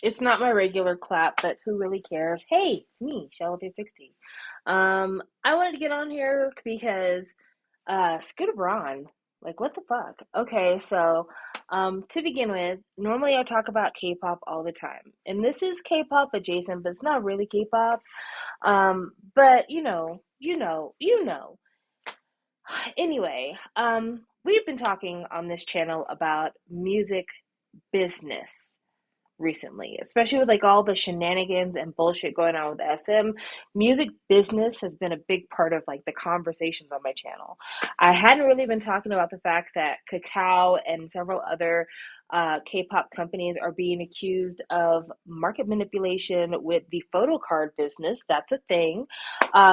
It's not my regular clap, but who really cares? Hey, it's me, Shell360. I wanted to get on here because Scooter Braun, like what the fuck? Okay, so to begin with, normally I talk about K-pop all the time. And this is K-pop adjacent, but it's not really K-pop. But you know. Anyway, we've been talking on this channel about music business recently, especially with like all the shenanigans and bullshit going on with SM. Music business has been a big part of like the conversations on my channel. I hadn't really been talking about the fact that Kakao and several other K-pop companies are being accused of market manipulation with the photo card business. That's a thing.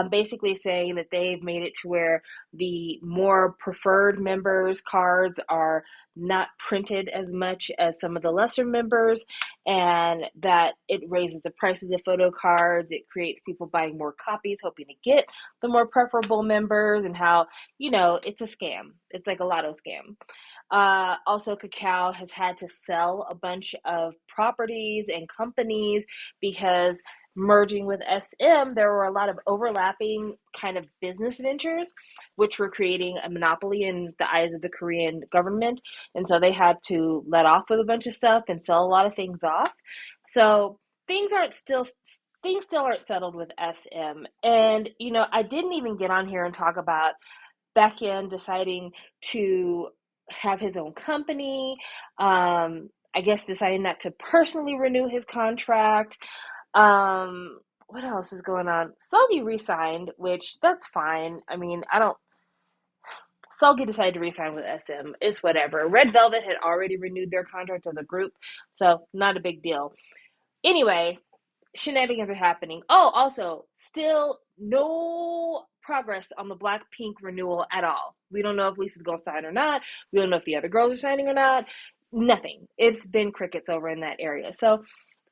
Basically saying that they've made it to where the more preferred members cards are not printed as much as some of the lesser members, and that it raises the prices of photo cards. It creates people buying more copies, hoping to get the more preferable members, and how, it's a scam. It's like a lotto scam. Also, Kakao has had to sell a bunch of properties and companies because merging with SM, there were a lot of overlapping kind of business ventures, which were creating a monopoly in the eyes of the Korean government. And so they had to let off with a bunch of stuff and sell a lot of things off. So things aren't still things still aren't settled with SM. And I didn't even get on here and talk about Baekhyun deciding to have his own company. I guess deciding not to personally renew his contract. What else is going on? Seulgi resigned, which that's fine. I mean, I don't. Seulgi decided to resign with SM. It's whatever. Red Velvet had already renewed their contract as a group, so not a big deal. Anyway, shenanigans are happening. Oh, also, still no progress on the Blackpink renewal at all. We don't know if Lisa's gonna sign or not. We don't know if the other girls are signing or not. Nothing. It's been crickets over in that area. So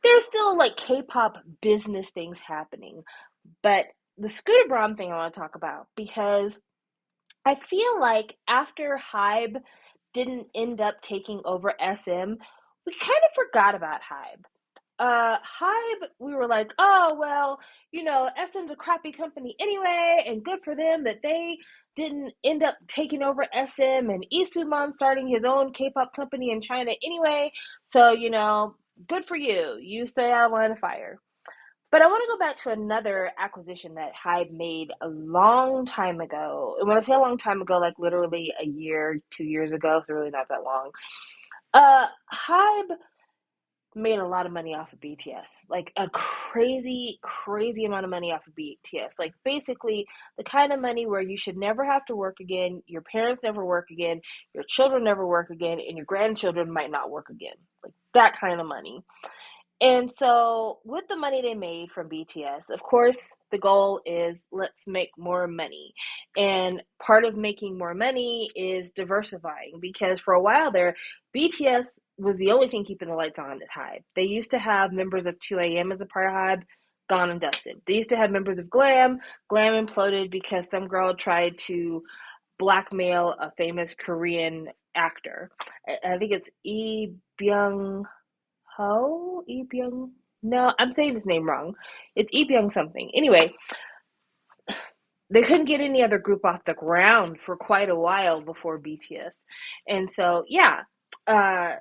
there's still like K-pop business things happening. But the Scooter Braun thing I want to talk about, because I feel like after Hybe didn't end up taking over SM, we kind of forgot about Hybe. Hybe, we were like, oh, well, SM's a crappy company anyway, and good for them that they didn't end up taking over SM, and Isuman starting his own K-pop company in China anyway. So, good for you. You stay out of line of fire. But I want to go back to another acquisition that Hybe made a long time ago. And when I say a long time ago, like literally a year, 2 years ago, it's really not that long. Hybe made a lot of money off of BTS, like a crazy, crazy amount of money off of BTS. Like basically the kind of money where you should never have to work again, your parents never work again, your children never work again, and your grandchildren might not work again. Like that kind of money. And so, with the money they made from BTS, of course, the goal is let's make more money. And part of making more money is diversifying, because for a while there, BTS was the only thing keeping the lights on at Hybe. They used to have members of 2AM as a part of Hybe, gone and dusted. They used to have members of Glam. Glam imploded because some girl tried to blackmail a famous Korean actor. I think it's Lee Byung Ho? Lee Byung? No, I'm saying his name wrong. It's Lee Byung something. Anyway, they couldn't get any other group off the ground for quite a while before BTS. And so, yeah, uh,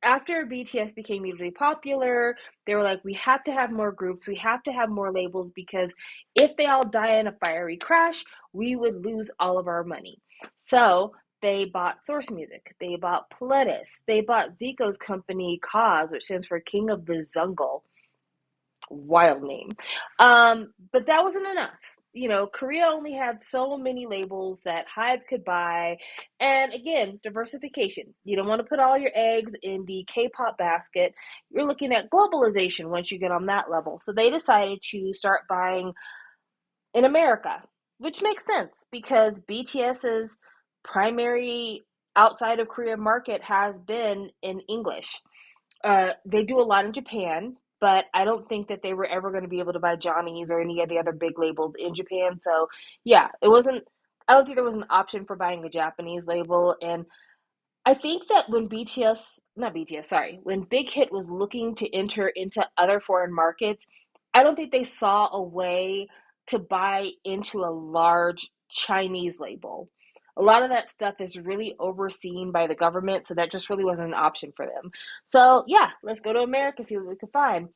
after BTS became hugely popular, they were like, we have to have more groups, we have to have more labels, because if they all die in a fiery crash, we would lose all of our money. So they bought Source Music, they bought Pledis, they bought Zico's company, Cause, which stands for King of the Zungle. Wild name. But that wasn't enough. Korea only had so many labels that Hybe could buy. And again, diversification. You don't want to put all your eggs in the K-pop basket. You're looking at globalization once you get on that level. So they decided to start buying in America, which makes sense because BTS's primary outside of Korea market has been in English. They do a lot in Japan, but I don't think that they were ever going to be able to buy Johnny's or any of the other big labels in Japan. So, yeah, it wasn't, I don't think there was an option for buying a Japanese label. And I think that when BTS not BTS, sorry, when Big Hit was looking to enter into other foreign markets, I don't think they saw a way to buy into a large Chinese label. A lot of that stuff is really overseen by the government, so that just really wasn't an option for them. So, yeah, let's go to America, see what we can find.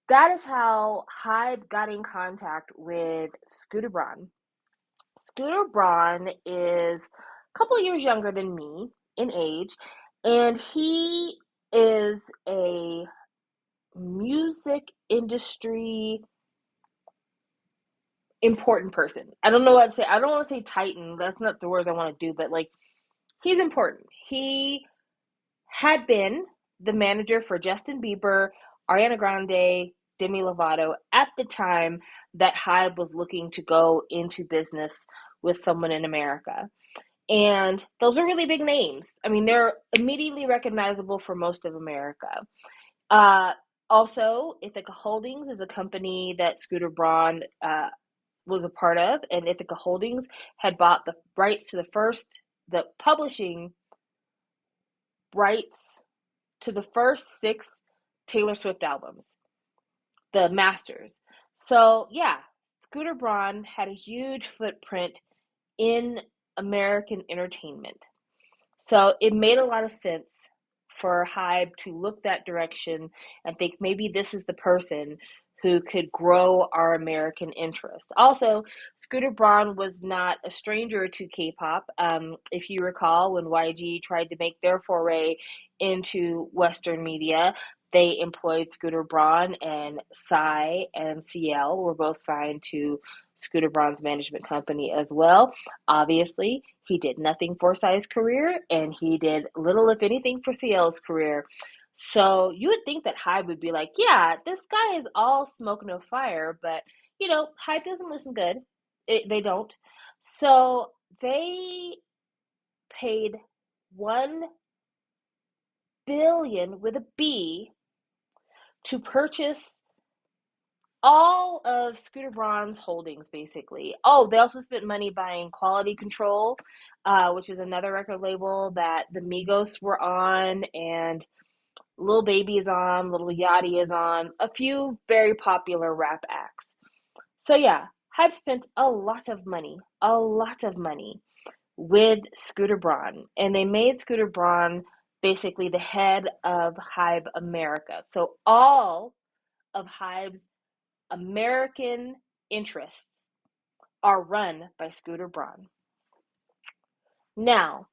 That is how Hybe got in contact with Scooter Braun. Scooter Braun is a couple of years younger than me in age, and he is a music industry important person. I don't know what to say. I don't want to say titan. That's not the words I want to do, but like he's important. He had been the manager for Justin Bieber, Ariana Grande, Demi Lovato at the time that Hybe was looking to go into business with someone in America. And those are really big names. I mean, they're immediately recognizable for most of America. Uh, Also, Ithaca Holdings is a company that Scooter Braun was a part of, and Ithaca Holdings had bought the rights to the publishing rights to the first six Taylor Swift albums, the masters. So, yeah, Scooter Braun had a huge footprint in American entertainment. So it made a lot of sense for Hybe to look that direction and think maybe this is the person who could grow our American interest. Also, Scooter Braun was not a stranger to K-pop. If you recall, when YG tried to make their foray into Western media, they employed Scooter Braun, and Psy and CL were both signed to Scooter Braun's management company as well. Obviously, he did nothing for Psy's career, and he did little, if anything, for CL's career. So you would think that Hybe would be like, yeah, this guy is all smoke, no fire, but Hybe doesn't listen good. They don't. So they paid 1 billion with a B to purchase all of Scooter Braun's holdings, basically. Oh, they also spent money buying Quality Control, which is another record label that the Migos were on, and Lil Baby is on, Lil Yachty is on, a few very popular rap acts. So yeah, Hype spent a lot of money with Scooter Braun, and they made Scooter Braun basically the head of Hybe America. So all of Hybe's American interests are run by Scooter Braun. Now,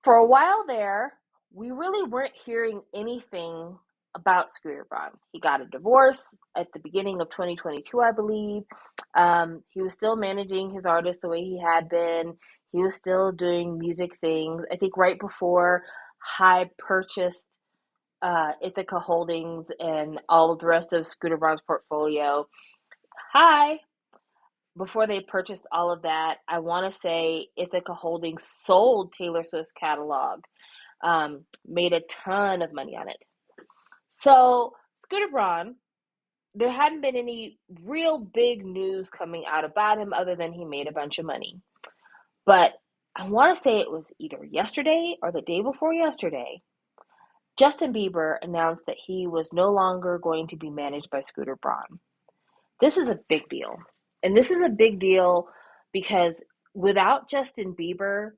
for a while there, we really weren't hearing anything about Scooter Braun. He got a divorce at the beginning of 2022, I believe. He was still managing his artists the way he had been. He was still doing music things. I think right before Hybe purchased Ithaca Holdings and all of the rest of Scooter Braun's portfolio. Before they purchased all of that, I want to say Ithaca Holdings sold Taylor Swift's catalog, made a ton of money on it. So, Scooter Braun, there hadn't been any real big news coming out about him other than he made a bunch of money. But I want to say it was either yesterday or the day before yesterday, Justin Bieber announced that he was no longer going to be managed by Scooter Braun. This is a big deal. And this is a big deal because without Justin Bieber,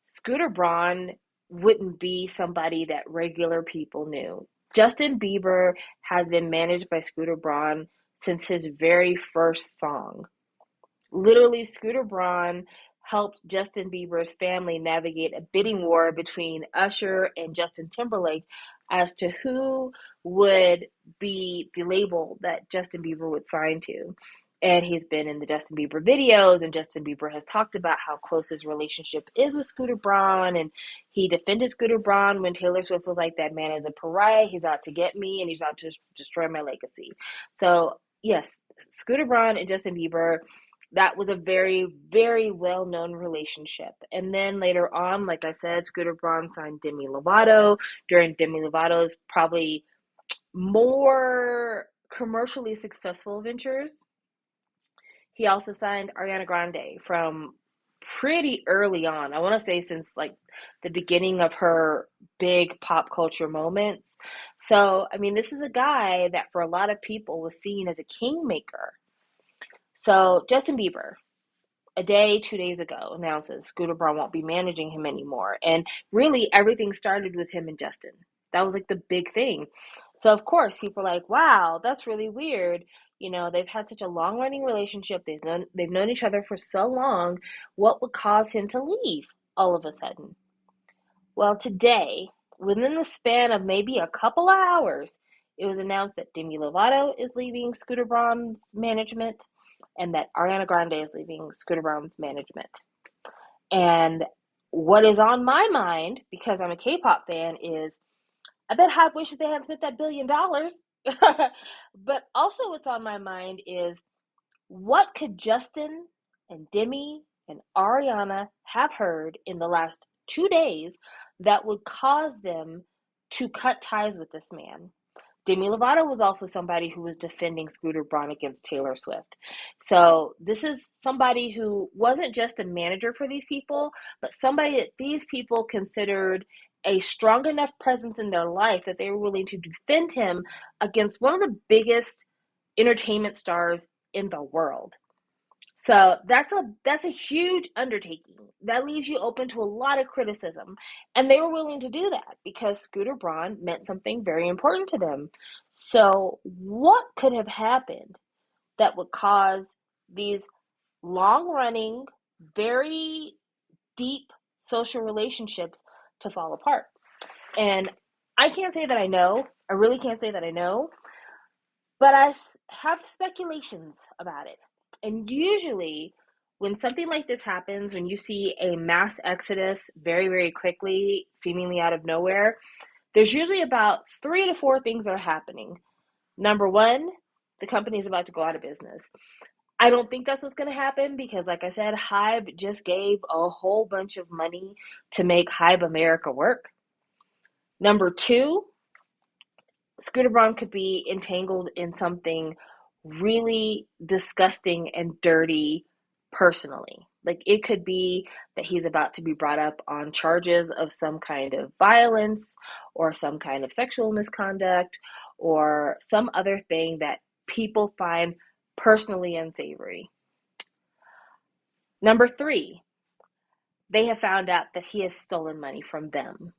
Scooter Braun wouldn't be somebody that regular people knew. Justin Bieber has been managed by Scooter Braun since his very first song. Literally, Scooter Braun helped Justin Bieber's family navigate a bidding war between Usher and Justin Timberlake as to who would be the label that Justin Bieber would sign to. And he's been in the Justin Bieber videos, and Justin Bieber has talked about how close his relationship is with Scooter Braun, and he defended Scooter Braun when Taylor Swift was like, that man is a pariah, he's out to get me, and he's out to destroy my legacy. So, yes, Scooter Braun and Justin Bieber, that was a very, very well-known relationship. And then later on, like I said, Scooter Braun signed Demi Lovato during Demi Lovato's probably more commercially successful ventures. He also signed Ariana Grande from pretty early on. I want to say since like the beginning of her big pop culture moments. So, I mean, this is a guy that for a lot of people was seen as a kingmaker. So, Justin Bieber, a day, 2 days ago, announces Scooter Braun won't be managing him anymore. And really, everything started with him and Justin. That was like the big thing. So, of course, people are like, wow, that's really weird. You know, they've had such a long running relationship. They've known each other for so long. What would cause him to leave all of a sudden? Well, today, within the span of maybe a couple of hours, it was announced that Demi Lovato is leaving Scooter Braun's management and that Ariana Grande is leaving Scooter Braun's management. And what is on my mind, because I'm a K-pop fan, is I bet Hype wishes they hadn't spent that $1 billion. But also what's on my mind is what could Justin and Demi and Ariana have heard in the last 2 days that would cause them to cut ties with this man? Demi Lovato was also somebody who was defending Scooter Braun against Taylor Swift. So this is somebody who wasn't just a manager for these people, but somebody that these people considered a strong enough presence in their life that they were willing to defend him against one of the biggest entertainment stars in the world. So that's a huge undertaking. That leaves you open to a lot of criticism. And they were willing to do that because Scooter Braun meant something very important to them. So what could have happened that would cause these long running, very deep social relationships to fall apart? And I can't say that I know. I really can't say that I know. But I have speculations about it. And usually, when something like this happens, when you see a mass exodus very, very quickly, seemingly out of nowhere, there's usually about 3 to 4 things that are happening. Number one, the company is about to go out of business. I don't think that's what's going to happen because, like I said, Hybe just gave a whole bunch of money to make Hybe America work. Number two, Scooter Braun could be entangled in something really disgusting and dirty personally. Like it could be that he's about to be brought up on charges of some kind of violence or some kind of sexual misconduct or some other thing that people find personally unsavory. Number three, they have found out that he has stolen money from them.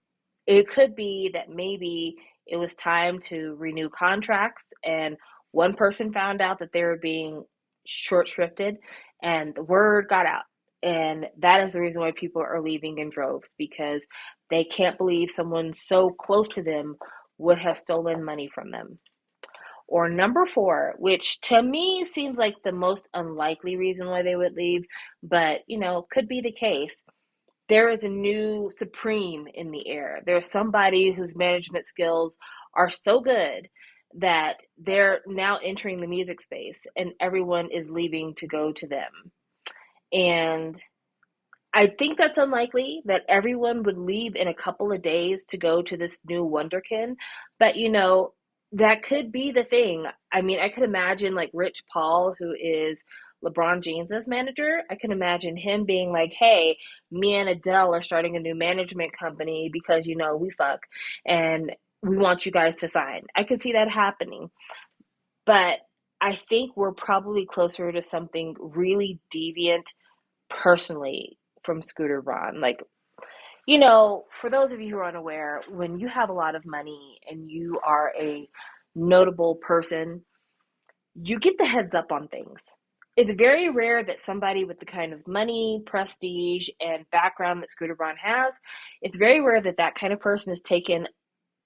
It could be that maybe it was time to renew contracts and one person found out that they were being short shrifted and the word got out. And that is the reason why people are leaving in droves because they can't believe someone so close to them would have stolen money from them. Or number four, which to me seems like the most unlikely reason why they would leave, but could be the case, there is a new supreme in the air. There's somebody whose management skills are so good that they're now entering the music space and everyone is leaving to go to them. And I think that's unlikely that everyone would leave in a couple of days to go to this new wonderkin, but that could be the thing. I mean, I could imagine like Rich Paul, who is LeBron James's manager. I can imagine him being like, "Hey, me and Adele are starting a new management company because we fuck and we want you guys to sign." I could see that happening, but I think we're probably closer to something really deviant personally from Scooter Braun. Like, for those of you who are unaware, when you have a lot of money and you are a notable person, you get the heads up on things. It's very rare that somebody with the kind of money, prestige, and background that Scooter Braun has, it's very rare that that kind of person is taken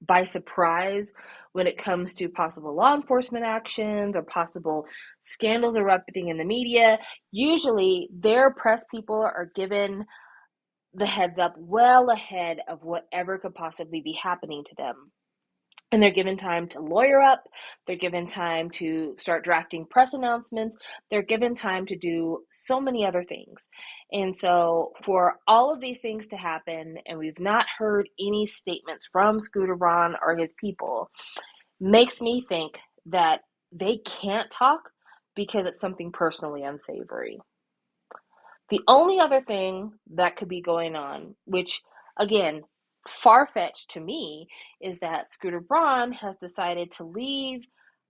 by surprise when it comes to possible law enforcement actions or possible scandals erupting in the media. Usually, their press people are given the heads up well ahead of whatever could possibly be happening to them. And they're given time to lawyer up, they're given time to start drafting press announcements, they're given time to do so many other things. And so, for all of these things to happen, and we've not heard any statements from Scooter Braun or his people, makes me think that they can't talk because it's something personally unsavory. The only other thing that could be going on, which again, far-fetched to me, is that Scooter Braun has decided to leave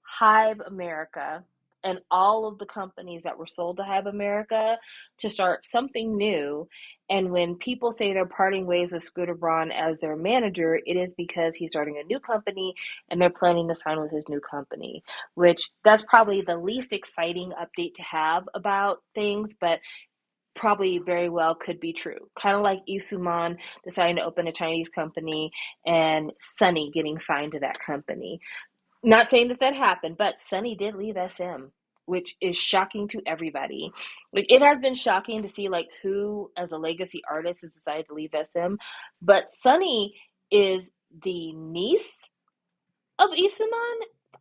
Hive America and all of the companies that were sold to Hive America to start something new. And when people say they're parting ways with Scooter Braun as their manager, it is because he's starting a new company and they're planning to sign with his new company, which that's probably the least exciting update to have about things, but probably very well could be true. Kind of like Isuman deciding to open a Chinese company and Sunny getting signed to that company. Not saying that that happened, but Sunny did leave SM, which is shocking to everybody. Like it has been shocking to see like who as a legacy artist has decided to leave SM, but Sunny is the niece of Isuman,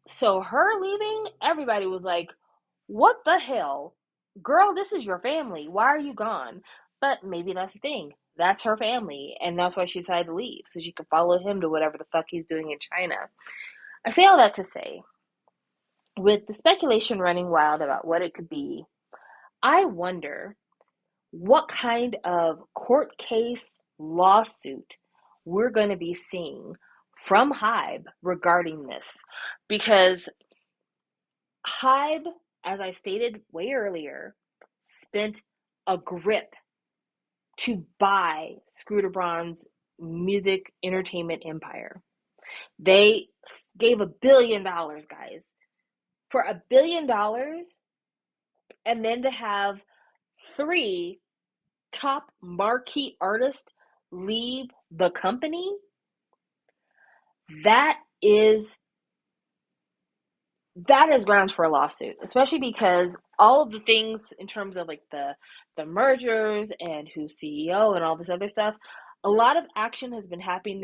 so her leaving, everybody was like, "What the hell? Girl, this is your family. Why are you gone?" But maybe that's the thing. That's her family, and that's why she decided to leave, so she could follow him to whatever the fuck he's doing in China. I say all that to say, with the speculation running wild about what it could be, I wonder what kind of court case lawsuit we're going to be seeing from Hybe regarding this. Because Hybe, as I stated way earlier, spent a grip to buy Scooter Braun's music entertainment empire. They gave $1 billion, guys. For $1 billion, and then to have three top marquee artists leave the company, that is grounds for a lawsuit, especially because all of the things in terms of like the mergers and who's CEO and all this other stuff, a lot of action has been happening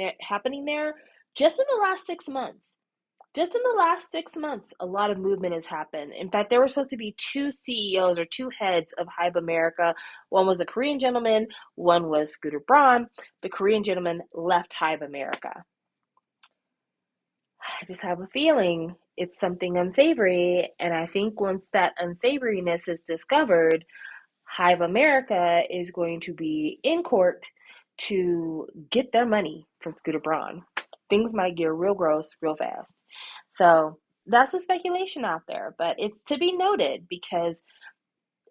there just in the last 6 months. Just in the last 6 months, a lot of movement has happened. In fact, there were supposed to be two CEOs or two heads of Hybe America. One was a Korean gentleman, one was Scooter Braun. The Korean gentleman left Hybe America. I just have a feeling it's something unsavory, and I think once that unsavoriness is discovered, Hive America is going to be in court to get their money from Scooter Braun. Things might get real gross real fast. So that's the speculation out there, but it's to be noted because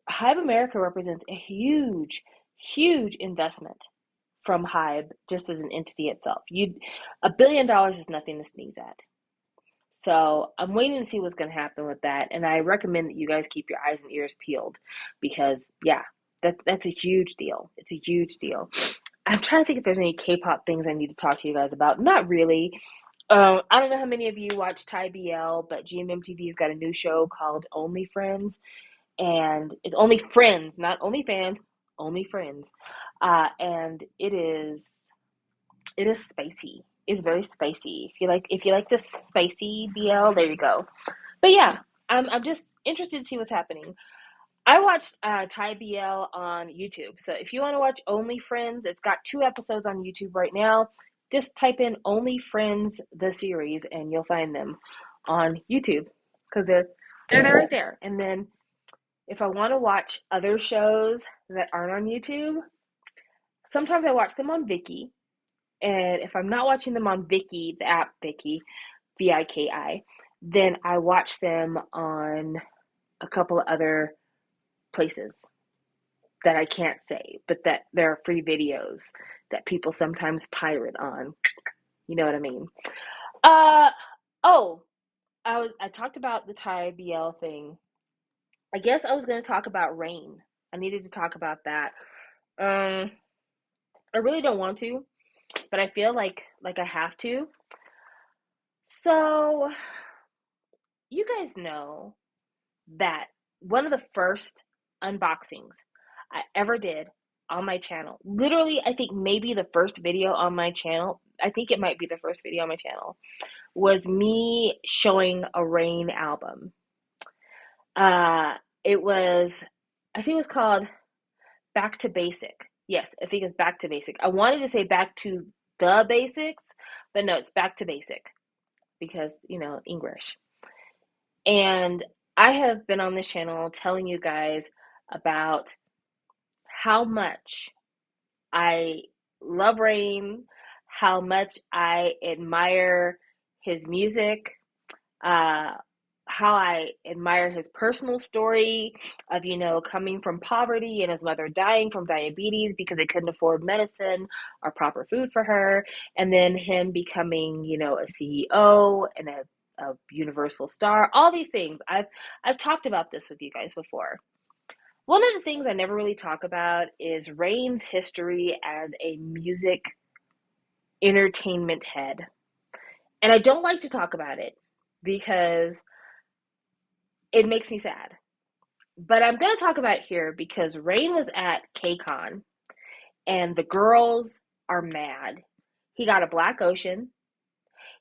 Hive America represents a huge, huge investment from Hive just as an entity itself. $1 billion is nothing to sneeze at. So I'm waiting to see what's going to happen with that, and I recommend that you guys keep your eyes and ears peeled because yeah, that's a huge deal. It's a huge deal. I'm trying to think if there's any K-pop things I need to talk to you guys about. Not really. I don't know how many of you watch Thai BL, but GMMTV's got a new show called Only Friends, and it's Only Friends, not Only Fans, Only Friends, and it is spicy. It's very spicy. If you like this spicy BL, there you go. But yeah, I'm just interested to see what's happening. I watched Thai BL on YouTube. So if you want to watch Only Friends, it's got 2 episodes on YouTube right now. Just type in Only Friends the series and you'll find them on YouTube because they're right there. And then if I want to watch other shows that aren't on YouTube, sometimes I watch them on Viki. And if I'm not watching them on Viki, the app Viki, Viki, then I watch them on a couple of other places that I can't say, but that there are free videos that people sometimes pirate on. You know what I mean? Uh oh, I talked about the Thai BL thing. I guess I was gonna talk about Rain. I needed to talk about that. Um, I really don't want to, but I feel like I have to. So you guys know that one of the first unboxings I ever did on my channel, literally, I think maybe the first video on my channel, I think it might be the first video on my channel, was me showing a Rain album. Uh, it was, I think it was called Back to Basic. Yes, I think it's Back to Basic. I wanted to say Back to the Basics, but no, it's Back to Basic because, English. And I have been on this channel telling you guys about how much I love Rain, how much I admire his music, uh, how I admire his personal story of, coming from poverty and his mother dying from diabetes because they couldn't afford medicine or proper food for her, and then him becoming, a CEO and a Universal star. All these things. I've talked about this with you guys before. One of the things I never really talk about is Rain's history as a music entertainment head. And I don't like to talk about it because it makes me sad. But I'm going to talk about it here because Rain was at KCON and the girls are mad. He got a black ocean,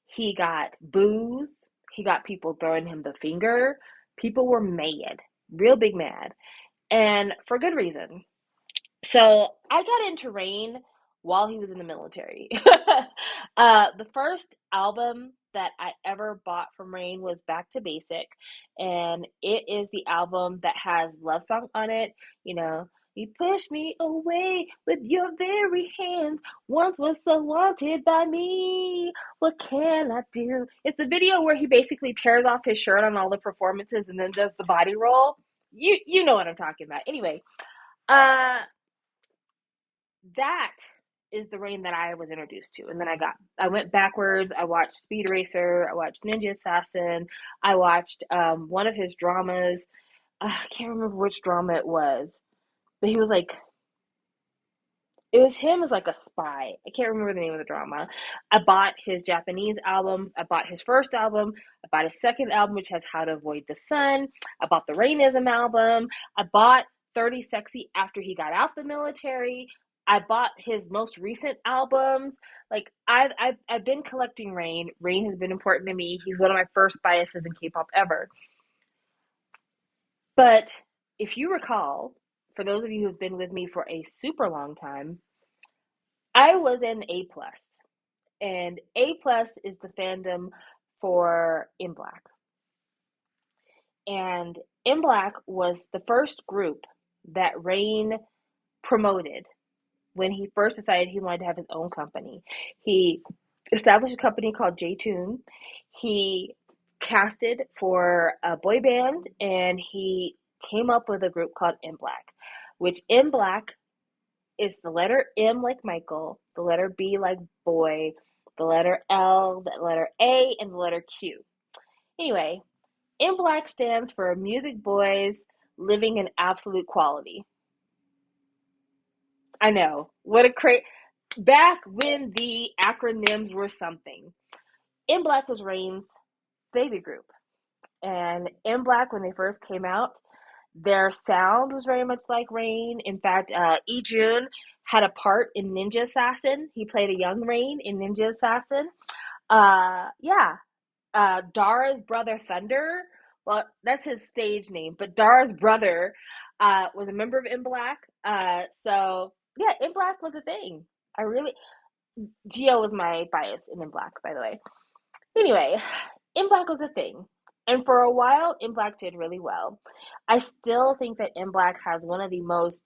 he got booze, he got people throwing him the finger. People were mad, real big mad, and for good reason. So I got into Rain while he was in the military. The first album that I ever bought from Rain was Back to Basic, and it is the album that has Love Song on it. You know, you push me away with your very hands. Once was so wanted by me. What can I do? It's a video where he basically tears off his shirt on all the performances and then does the body roll. You know what I'm talking about. Anyway, uh that is the Rain that I was introduced to. And then I went backwards. I watched Speed Racer. I watched Ninja Assassin. I watched one of his dramas. I can't remember which drama it was, but he was like, it was him as like a spy. I can't remember the name of the drama. I bought his Japanese albums. I bought his first album. I bought his second album, which has How to Avoid the Sun. I bought the Rainism album. I bought 30 Sexy after he got out the military. I bought his most recent albums. Like I've been collecting Rain. Rain has been important to me. He's one of my first biases in K-pop ever. But if you recall, for those of you who've been with me for a super long time, I was an A plus, and A plus is the fandom for In Black. And In Black was the first group that Rain promoted when he first decided he wanted to have his own company. He established a company called J Tune. He casted for a boy band, and he came up with a group called In Black, which In Black is the letter M like Michael, the letter B like boy, the letter L, the letter A, and the letter Q. Anyway, In Black stands for Music Boys Living in Absolute Quality. I know. What a back when the acronyms were something. In Black was Rain's baby group. And In Black, when they first came out, their sound was very much like Rain. In fact, Jun had a part in Ninja Assassin. He played a young Rain in Ninja Assassin. Yeah. Dara's brother Thunder, well, that's his stage name, but Dara's brother was a member of In Black. So yeah, In Black was a thing. I really, Geo was my bias in Black, by the way. Anyway, In Black was a thing. And for a while, In Black did really well. I still think that In Black has one of the most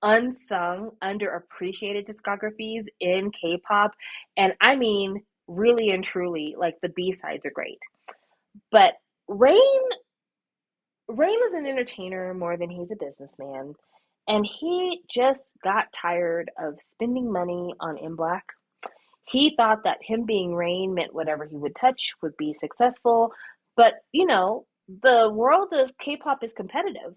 unsung, underappreciated discographies in K-pop. And I mean, really and truly, like the B-sides are great. But Rain, Rain is an entertainer more than he's a businessman. And he just got tired of spending money on In Black. He thought that him being Rain meant whatever he would touch would be successful. But, the world of K-pop is competitive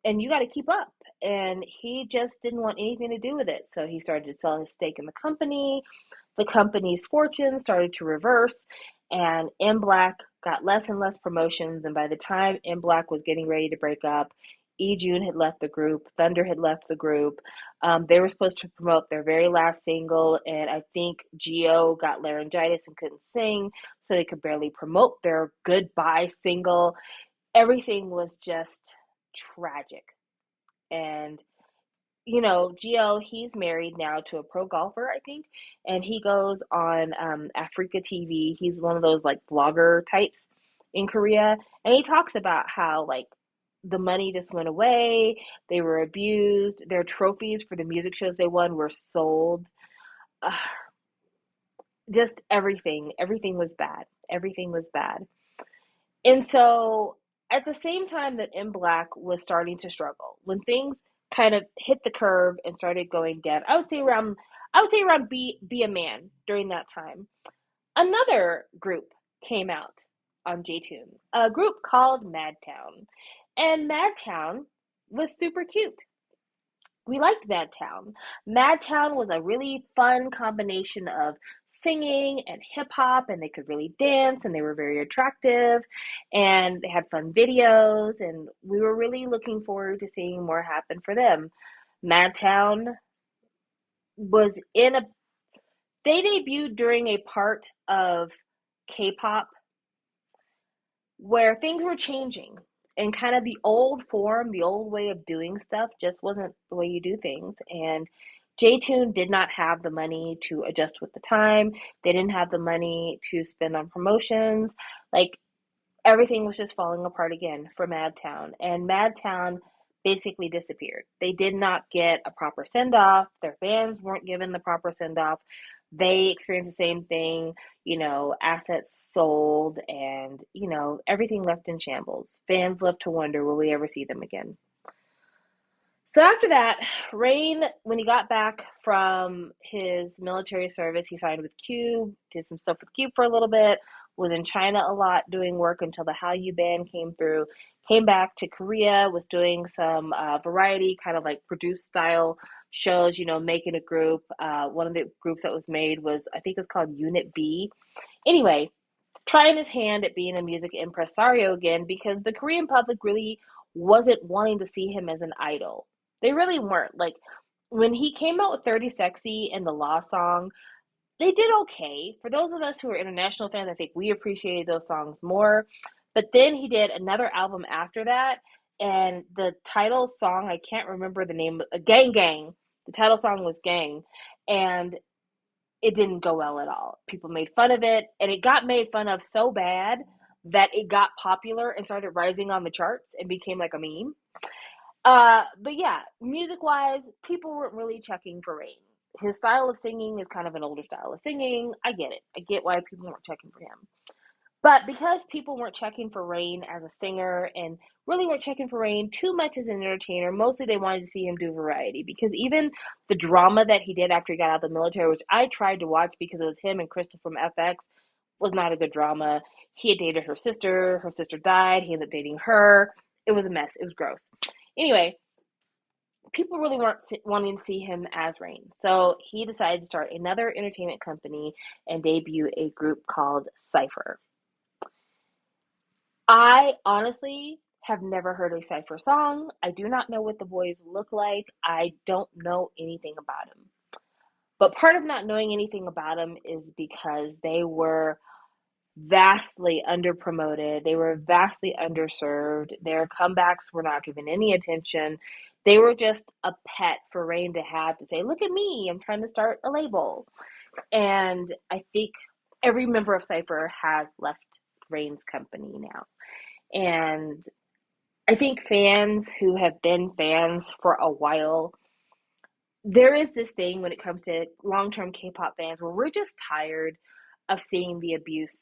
and you got to keep up. And he just didn't want anything to do with it. So he started to sell his stake in the company. The company's fortune started to reverse, and In Black got less and less promotions. And by the time In Black was getting ready to break up, Jun had left the group, Thunder had left the group. They were supposed to promote their very last single, and I think Geo got laryngitis and couldn't sing, so they could barely promote their goodbye single. Everything was just tragic. And Gio, he's married now to a pro golfer, I think, and he goes on Africa TV. He's one of those like blogger types in Korea, and he talks about how like the money just went away. They were abused. Their trophies for the music shows they won were sold. Uh, just everything. Everything was bad. Everything was bad. And so at the same time that M Black was starting to struggle, when things kind of hit the curve and started going down, I would say around Be a Man during that time. Another group came out on JTune, a group called Madtown. And Madtown was super cute. We liked Madtown. Madtown was a really fun combination of singing and hip hop, and they could really dance, and they were very attractive, and they had fun videos, and we were really looking forward to seeing more happen for them. Madtown was in a they debuted during a part of K-pop where things were changing, and kind of the old form, the old way of doing stuff just wasn't the way you do things. And JTune did not have the money to adjust with the time. They didn't have the money to spend on promotions. Like, everything was just falling apart again for Madtown. And Madtown basically disappeared. They did not get a proper send off. Their fans weren't given the proper send off. They experienced the same thing, assets sold, and, everything left in shambles. Fans left to wonder, will we ever see them again? So after that, Rain, when he got back from his military service, he signed with Cube, did some stuff with Cube for a little bit, was in China a lot doing work until the Hallyu band came through, came back to Korea, was doing some variety, kind of like produced style shows, making a group. One of the groups that was made was, I think it was called Unit B. Anyway, trying his hand at being a music impresario again because the Korean public really wasn't wanting to see him as an idol. They really weren't. Like, when he came out with 30 Sexy and the Law Song, they did okay. For those of us who are international fans, I think we appreciated those songs more. But then he did another album after that, and the title song, I can't remember the name, Gang Gang. The title song was Gang. And it didn't go well at all. People made fun of it, and it got made fun of so bad that it got popular and started rising on the charts and became like a meme. But yeah, music wise, people weren't really checking for Rain. His style of singing is kind of an older style of singing. I get it. I get why people weren't checking for him. But because people weren't checking for Rain as a singer and really weren't checking for Rain too much as an entertainer, mostly they wanted to see him do variety. Because even the drama that he did after he got out of the military, which I tried to watch because it was him and Crystal from FX, was not a good drama. He had dated her sister. Her sister died. He ended up dating her. It was a mess. It was gross. Anyway, people really weren't wanting to see him as Rain. So he decided to start another entertainment company and debut a group called Cypher. I honestly have never heard a Cypher song. I do not know what the boys look like. I don't know anything about them. But part of not knowing anything about them is because they were vastly underpromoted. They were vastly underserved. Their comebacks were not given any attention. They were just a pet for Rain to have to say, look at me, I'm trying to start a label. And I think every member of Cypher has left Rain's company now. And I think fans who have been fans for a while, there is this thing when it comes to long term K pop fans where we're just tired of seeing the abuse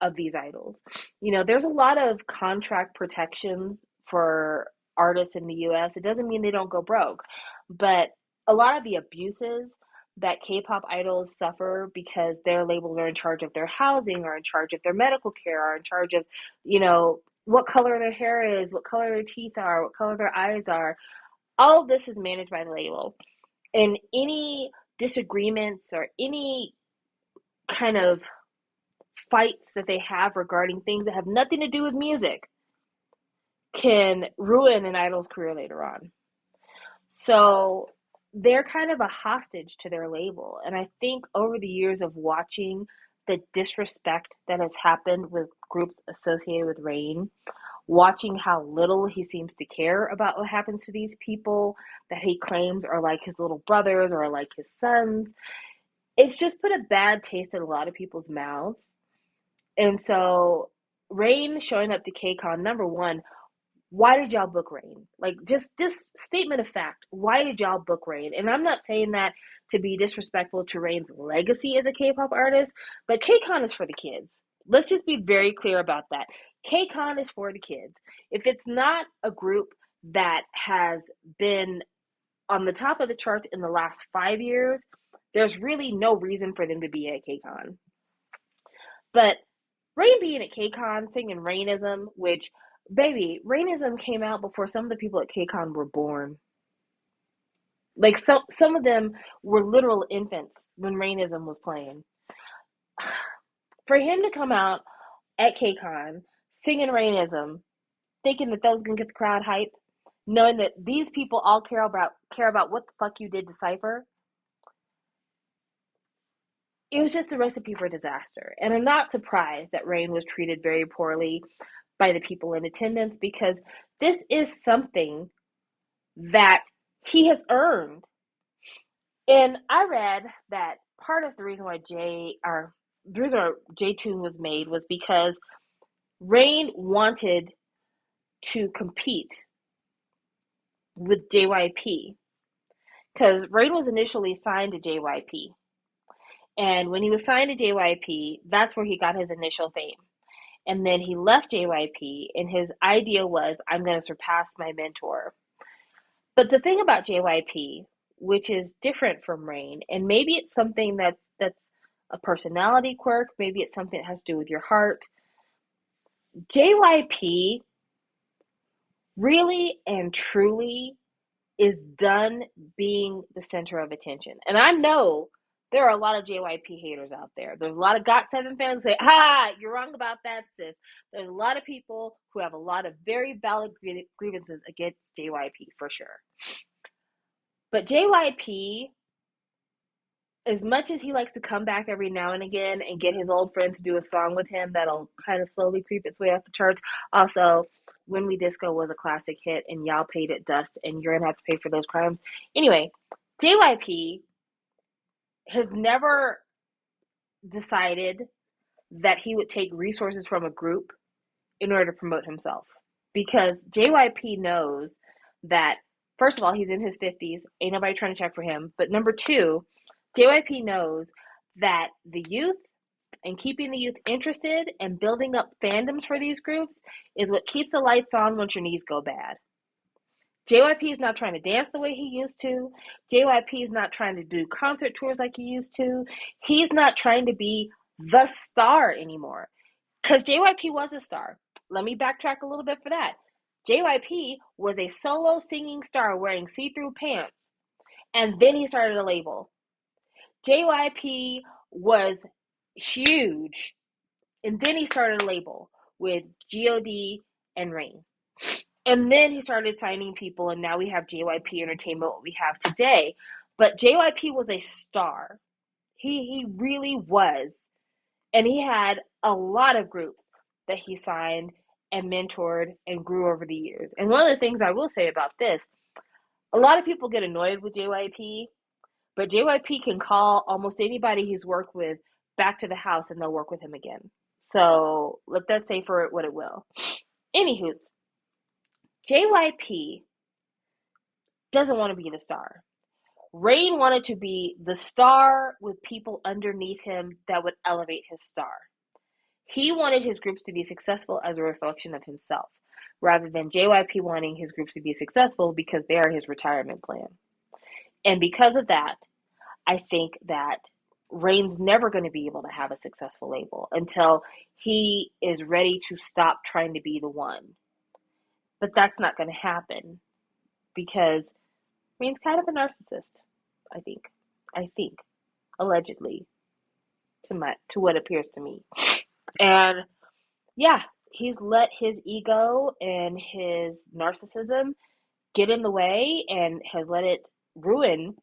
of these idols. There's a lot of contract protections for artists in the US. It doesn't mean they don't go broke, but a lot of the abuses that K pop idols suffer because their labels are in charge of their housing, are in charge of their medical care, are in charge of, what color their hair is, what color their teeth are, what color their eyes are. All of this is managed by the label. And any disagreements or any kind of fights that they have regarding things that have nothing to do with music can ruin an idol's career later on. So they're kind of a hostage to their label. And I think over the years of watching the disrespect that has happened with groups associated with Rain, watching how little he seems to care about what happens to these people that he claims are like his little brothers or like his sons, it's just put a bad taste in a lot of people's mouths. And so Rain showing up to KCON, number one, why did y'all book Rain? Like, just statement of fact. Why did y'all book Rain? And I'm not saying that to be disrespectful to Rain's legacy as a K-pop artist, but KCON is for the kids. Let's just be very clear about that. KCON is for the kids. If it's not a group that has been on the top of the charts in the last 5 years, there's really no reason for them to be at KCON. But Rain being at KCON singing Rainism, which, baby, Rainism came out before some of the people at KCON were born. Like, some of them were literal infants when Rainism was playing. For him to come out at KCON singing Rainism, thinking that that was gonna get the crowd hype, knowing that these people all care about what the fuck you did to Cypher, it was just a recipe for disaster. And I'm not surprised that Rain was treated very poorly by the people in attendance, because this is something that he has earned. And I read that part of the reason why J-Tune was made was because Rain wanted to compete with JYP, because Rain was initially signed to JYP. And when he was signed to JYP, that's where he got his initial fame. And then he left JYP, and his idea was, I'm going to surpass my mentor. But the thing about JYP, which is different from Rain, and maybe it's something that's a personality quirk, maybe it's something that has to do with your heart. JYP really and truly is done being the center of attention. And I know there are a lot of JYP haters out there. There's a lot of GOT7 fans who say, ha, you're wrong about that, sis. There's a lot of people who have a lot of very valid grievances against JYP, for sure. But JYP, as much as he likes to come back every now and again and get his old friends to do a song with him that'll kind of slowly creep its way off the charts. Also, When We Disco was a classic hit, and y'all paid it dust, and you're going to have to pay for those crimes. Anyway, JYP has never decided that he would take resources from a group in order to promote himself. Because JYP knows that, first of all, he's in his 50s. Ain't nobody trying to check for him. But number two, JYP knows that the youth and keeping the youth interested and building up fandoms for these groups is what keeps the lights on once your knees go bad. JYP is not trying to dance the way he used to. JYP is not trying to do concert tours like he used to. He's not trying to be the star anymore. Because JYP was a star. Let me backtrack a little bit for that. JYP was a solo singing star wearing see-through pants, and then he started a label. JYP was huge, and then he started a label with GOD and Rain. And then he started signing people, and now we have JYP Entertainment, what we have today. But JYP was a star. He really was. And he had a lot of groups that he signed and mentored and grew over the years. And one of the things I will say about this, a lot of people get annoyed with JYP, but JYP can call almost anybody he's worked with back to the house and they'll work with him again. So let that say for it what it will. Anywho, JYP doesn't want to be the star. Rain wanted to be the star with people underneath him that would elevate his star. He wanted his groups to be successful as a reflection of himself, rather than JYP wanting his groups to be successful because they are his retirement plan. And because of that, I think that Rain's never going to be able to have a successful label until he is ready to stop trying to be the one. But that's not going to happen because Rain's kind of a narcissist, I think. Allegedly, to what appears to me. And yeah, he's let his ego and his narcissism get in the way and has let it ruin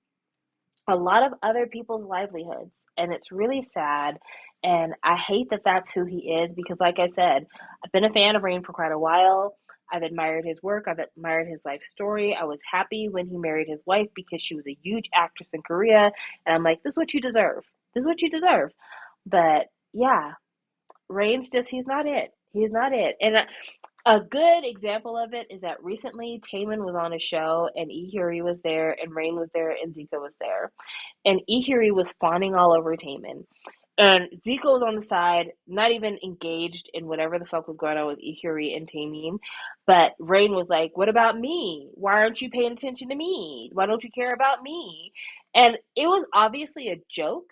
a lot of other people's livelihoods. And it's really sad. And I hate that that's who he is because, like I said, I've been a fan of Rain for quite a while. I've admired his work. I've admired his life story. I was happy when he married his wife because she was a huge actress in Korea. And I'm like, this is what you deserve. This is what you deserve. But yeah, Rain's just, he's not it. He's not it. And A good example of it is that recently Taemin was on a show and Ihuri was there and Rain was there and Zika was there. And Ihuri was fawning all over Taemin. And Zika was on the side, not even engaged in whatever the fuck was going on with Ihuri and Taemin. But Rain was like, "What about me? Why aren't you paying attention to me? Why don't you care about me?" And it was obviously a joke,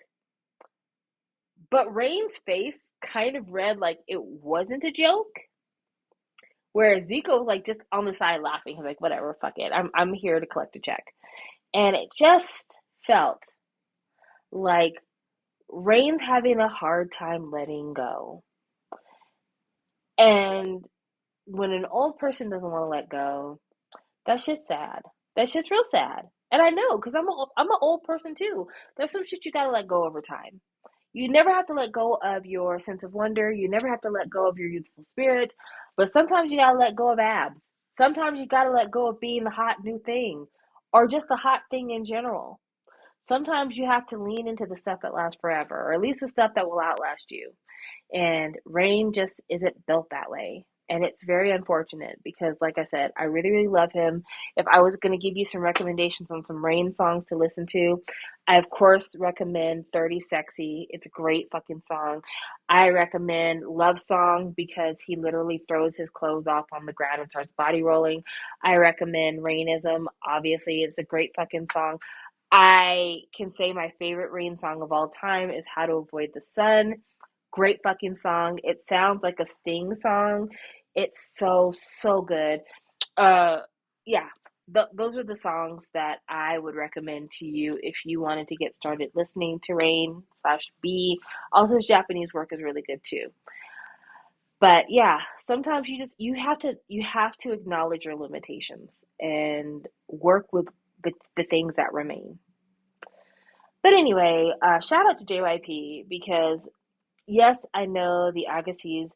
but Rain's face kind of read like it wasn't a joke. Whereas Zico was like just on the side laughing. He's like, whatever, fuck it. I'm here to collect a check. And it just felt like Rain's having a hard time letting go. And when an old person doesn't want to let go, that shit's sad. That shit's real sad. And I know, because I'm an old person too. There's some shit you gotta let go over time. You never have to let go of your sense of wonder. You never have to let go of your youthful spirit. But sometimes you gotta let go of abs. Sometimes you gotta let go of being the hot new thing or just the hot thing in general. Sometimes you have to lean into the stuff that lasts forever, or at least the stuff that will outlast you. And Rain just isn't built that way. And it's very unfortunate because, like I said, I really, really love him. If I was going to give you some recommendations on some Rain songs to listen to, I, of course, recommend 30 Sexy. It's a great fucking song. I recommend Love Song because he literally throws his clothes off on the ground and starts body rolling. I recommend Rainism. Obviously, it's a great fucking song. I can say my favorite Rain song of all time is How to Avoid the Sun. Great fucking song. It sounds like a Sting song. It's so, so good. Uh, yeah, those are the songs that I would recommend to you if you wanted to get started listening to Rain slash B. Also, his Japanese work is really good too. But yeah, sometimes you have to acknowledge your limitations and work with the things that remain. But anyway, shout out to JYP because yes, I know the Agassiz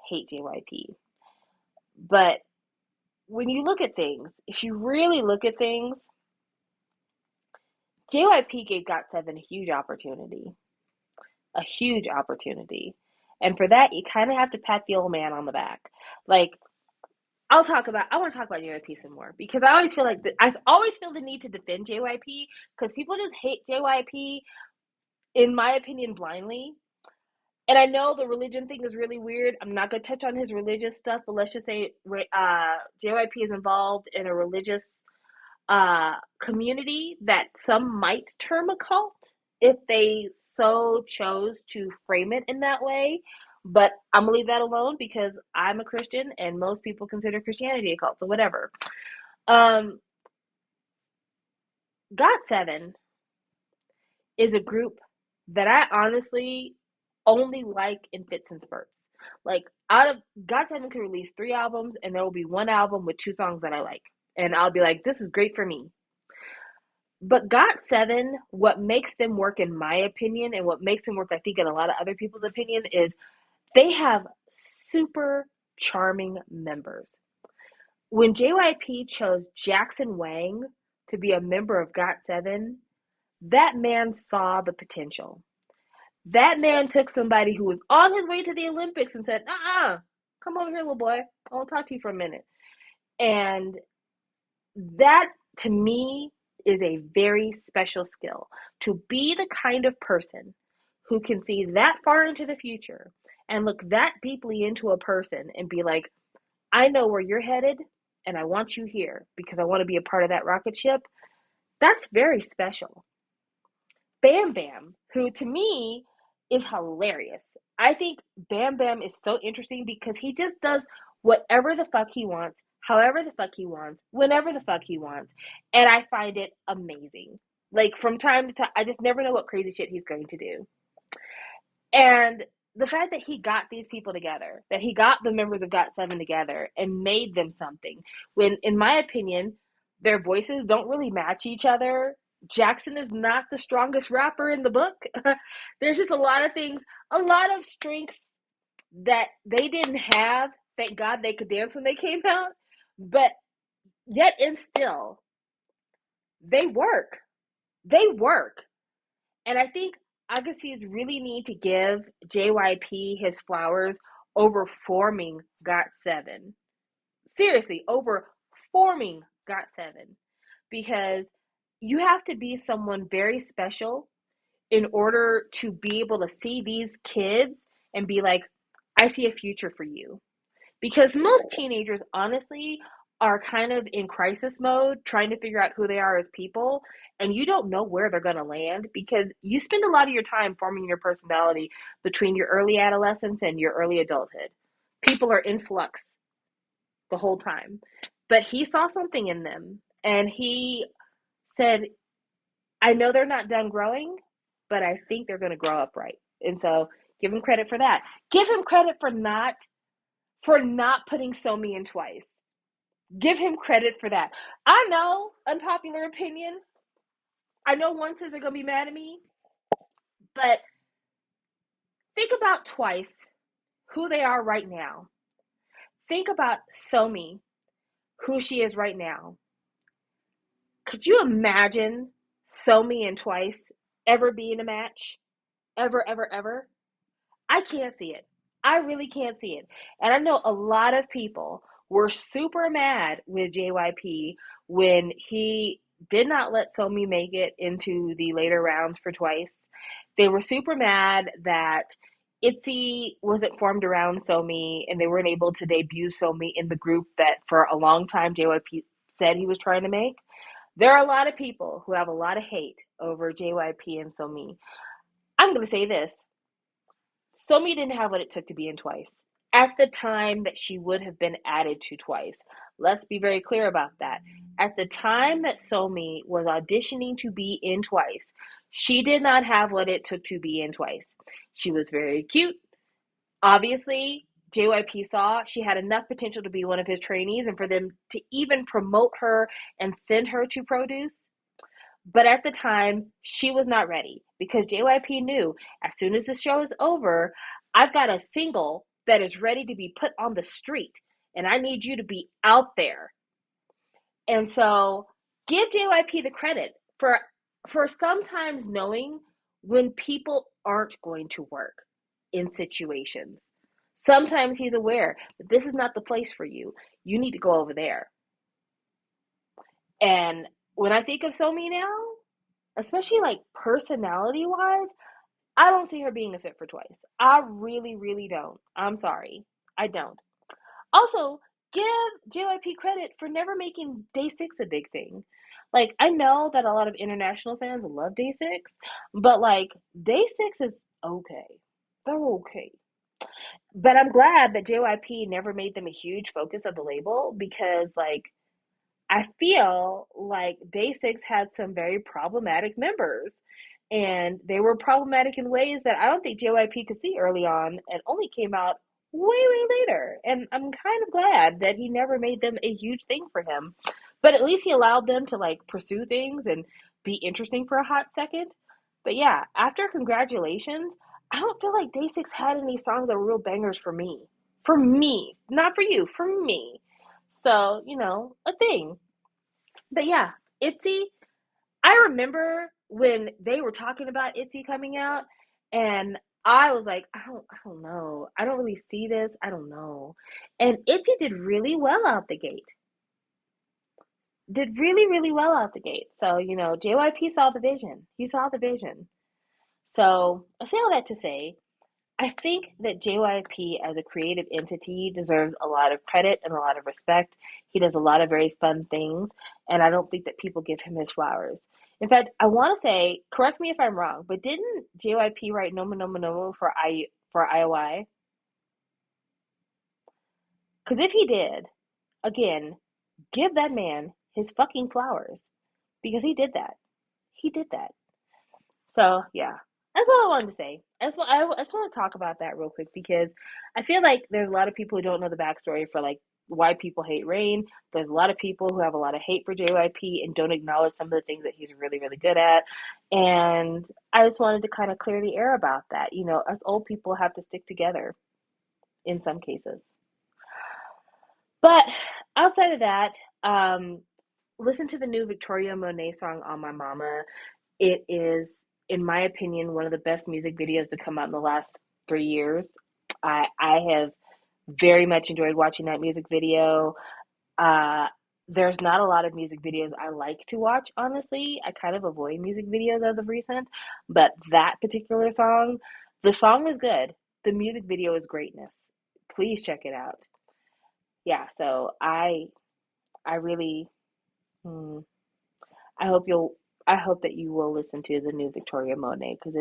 hate JYP, but when you look at things, if you really look at things, JYP gave GOT7 a huge opportunity. And for that, you kind of have to pat the old man on the back. Like, I want to talk about JYP some more because I always feel the need to defend JYP because people just hate JYP, in my opinion, blindly. And I know the religion thing is really weird. I'm not gonna touch on his religious stuff, but let's just say JYP is involved in a religious community that some might term a cult if they so chose to frame it in that way. But I'm gonna leave that alone because I'm a Christian and most people consider Christianity a cult, so whatever. Um, GOT7 is a group that I honestly only like in fits and spurts. Like out of GOT7 could release 3 albums and there will be one album with 2 songs that I like. And I'll be like, this is great for me. But GOT7, what makes them work in my opinion, and what makes them work, I think, in a lot of other people's opinion, is they have super charming members. When JYP chose Jackson Wang to be a member of GOT7, that man saw the potential. That man took somebody who was on his way to the Olympics and said, come over here, little boy. I want to talk to you for a minute. And that, to me, is a very special skill. To be the kind of person who can see that far into the future and look that deeply into a person and be like, I know where you're headed and I want you here because I want to be a part of that rocket ship. That's very special. Bam Bam, who to me is hilarious. I think Bam Bam is so interesting because he just does whatever the fuck he wants, however the fuck he wants, whenever the fuck he wants. And I find it amazing. Like from time to time, I just never know what crazy shit he's going to do. And the fact that he got these people together, that he got the members of GOT7 together and made them something, when, in my opinion, their voices don't really match each other. Jackson is not the strongest rapper in the book. There's just a lot of things, a lot of strengths that they didn't have. Thank God they could dance when they came out. But yet and still, they work. They work. And I think Agassiz really need to give JYP his flowers over forming GOT7. seriously, over forming GOT7, because you have to be someone very special in order to be able to see these kids and be like, I see a future for you. Because most teenagers, honestly, are kind of in crisis mode, trying to figure out who they are as people, and you don't know where they're going to land because you spend a lot of your time forming your personality between your early adolescence and your early adulthood. People are in flux the whole time. But he saw something in them and he said, I know they're not done growing, but I think they're going to grow up right. And so give him credit for that. Give him credit for not putting Somi in twice. Give him credit for that. I know, unpopular opinion. I know one says they're going to be mad at me, but think about twice who they are right now. Think about Somi, who she is right now. Could you imagine Somi and Twice ever be in a match? Ever, ever, ever? I can't see it. I really can't see it. And I know a lot of people were super mad with JYP when he did not let Somi make it into the later rounds for Twice. They were super mad that ITZY wasn't formed around Somi and they weren't able to debut Somi in the group that for a long time JYP said he was trying to make. There are a lot of people who have a lot of hate over JYP and Somi. I'm going to say this. Somi didn't have what it took to be in Twice at the time that she would have been added to Twice. Let's be very clear about that. At the time that Somi was auditioning to be in Twice, she did not have what it took to be in Twice. She was very cute. Obviously, JYP saw she had enough potential to be one of his trainees and for them to even promote her and send her to Produce. But at the time, she was not ready because JYP knew as soon as the show is over, I've got a single that is ready to be put on the street, and I need you to be out there. And so, give JYP the credit for sometimes knowing when people aren't going to work in situations. Sometimes he's aware that this is not the place for you. You need to go over there. And when I think of Somi now, especially like personality wise, I don't see her being a fit for Twice. I really, really don't. I'm sorry. I don't. Also, give JYP credit for never making Day 6 a big thing. Like, I know that a lot of international fans love Day 6, but like, Day 6 is okay. They're okay. But I'm glad that JYP never made them a huge focus of the label because, like, I feel like Day 6 had some very problematic members. And they were problematic in ways that I don't think JYP could see early on and only came out way, way later. And I'm kind of glad that he never made them a huge thing for him. But at least he allowed them to like pursue things and be interesting for a hot second. But yeah, after Congratulations, I don't feel like Day 6 had any songs that were real bangers for me. For me. Not for you, for me. So, a thing. But yeah, ITZY, I remember when they were talking about ITZY coming out, and I was like, I don't know. I don't really see this. I don't know. And ITZY did really well out the gate. Did really, really well out the gate. So, JYP saw the vision. He saw the vision. So, I say all that to say, I think that JYP as a creative entity deserves a lot of credit and a lot of respect. He does a lot of very fun things, and I don't think that people give him his flowers. In fact, I want to say, correct me if I'm wrong, but didn't JYP write Nomu Nomu Nomu for IOI? Because if he did, again, give that man his fucking flowers because he did that. He did that. So yeah, that's all I wanted to say. I just want to talk about that real quick because I feel like there's a lot of people who don't know the backstory for like why people hate Rain. There's a lot of people who have a lot of hate for JYP and don't acknowledge some of the things that he's really, really good at. And I just wanted to kind of clear the air about that. Us old people have to stick together in some cases. But outside of that, listen to the new Victoria Monet song On My Mama. It is, in my opinion, one of the best music videos to come out in the last 3 years. I have very much enjoyed watching that music video. Uh, there's not a lot of music videos I like to watch, honestly. I kind of avoid music videos as of recent, but that particular song, the song is good. The music video is greatness. Please check it out. Yeah, so I really hmm, I hope you'll I hope that you will listen to the new Victoria Monet because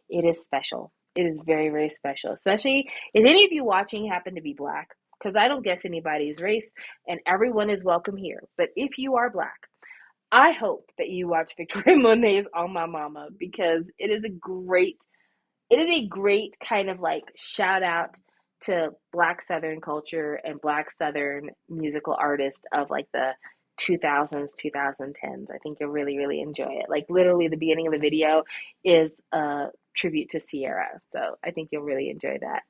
it is special. It is very, very special, especially if any of you watching happen to be black, because I don't guess anybody's race and everyone is welcome here. But if you are black, I hope that you watch Victoria Monet's On My Mama because it is a great kind of like shout out to Black Southern culture and Black Southern musical artists of like the 2000s, 2010s. I think you'll really, really enjoy it. Like literally, the beginning of the video is a tribute to Sierra, so I think you'll really enjoy that.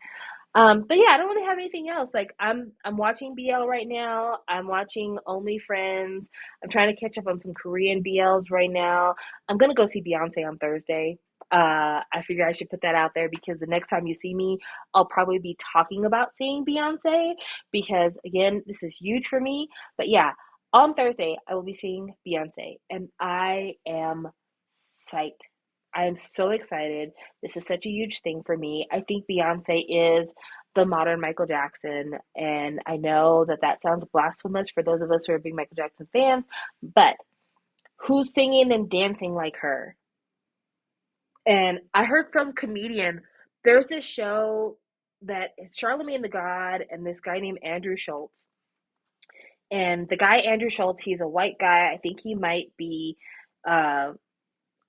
But yeah, I don't really have anything else. Like I'm watching BL right now. I'm watching Only Friends. I'm trying to catch up on some Korean BLs right now. I'm gonna go see Beyonce on Thursday. I figure I should put that out there because the next time you see me, I'll probably be talking about seeing Beyonce because again, this is huge for me. But yeah, on Thursday I will be seeing Beyonce and I am psyched. I am so excited. This is such a huge thing for me. I think Beyonce is the modern Michael Jackson, and I know that that sounds blasphemous for those of us who are big Michael Jackson fans, but who's singing and dancing like her? And I heard some comedian, there's this show that is Charlemagne the God and this guy named Andrew Schultz. And the guy Andrew Schultz, he's a white guy. Uh,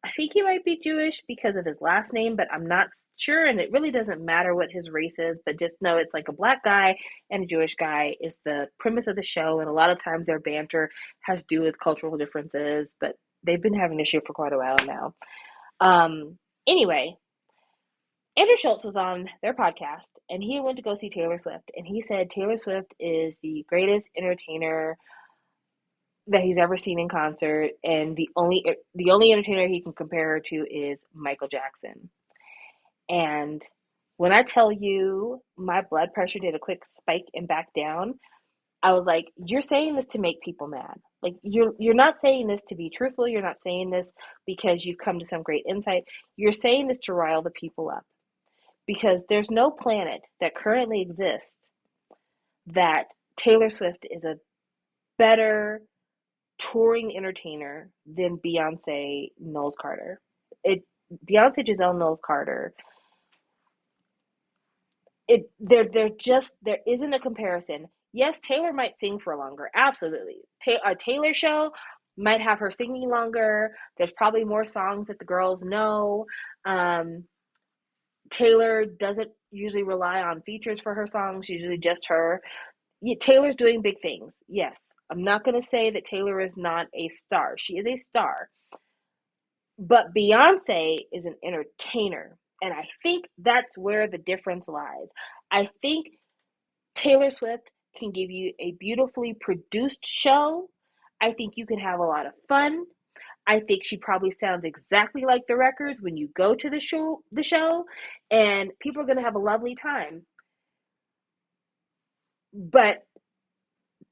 I think he might be Jewish because of his last name, but I'm not sure. And it really doesn't matter what his race is, but just know it's like a black guy and a Jewish guy is the premise of the show. And a lot of times their banter has to do with cultural differences, but they've been having this show for quite a while now. Um, anyway, Andrew Schultz was on their podcast and he went to go see Taylor Swift. And he said Taylor Swift is the greatest entertainer that he's ever seen in concert, and the only entertainer he can compare her to is Michael Jackson. And when I tell you my blood pressure did a quick spike and back down, I was like, "You're saying this to make people mad. Like you're not saying this to be truthful. You're not saying this because you've come to some great insight. You're saying this to rile the people up because there's no planet that currently exists that Taylor Swift is a better touring entertainer than Beyonce Knowles Carter. It Beyonce Giselle Knowles Carter. There isn't a comparison. Yes, Taylor might sing for longer, absolutely. A Taylor show might have her singing longer. There's probably more songs that the girls know. Um, Taylor doesn't usually rely on features for her songs, usually just her. Yeah, Taylor's doing big things. Yes. I'm not going to say that Taylor is not a star. She is a star. But Beyonce is an entertainer. And I think that's where the difference lies. I think Taylor Swift can give you a beautifully produced show. I think you can have a lot of fun. I think she probably sounds exactly like the records when you go to the show, and people are going to have a lovely time. But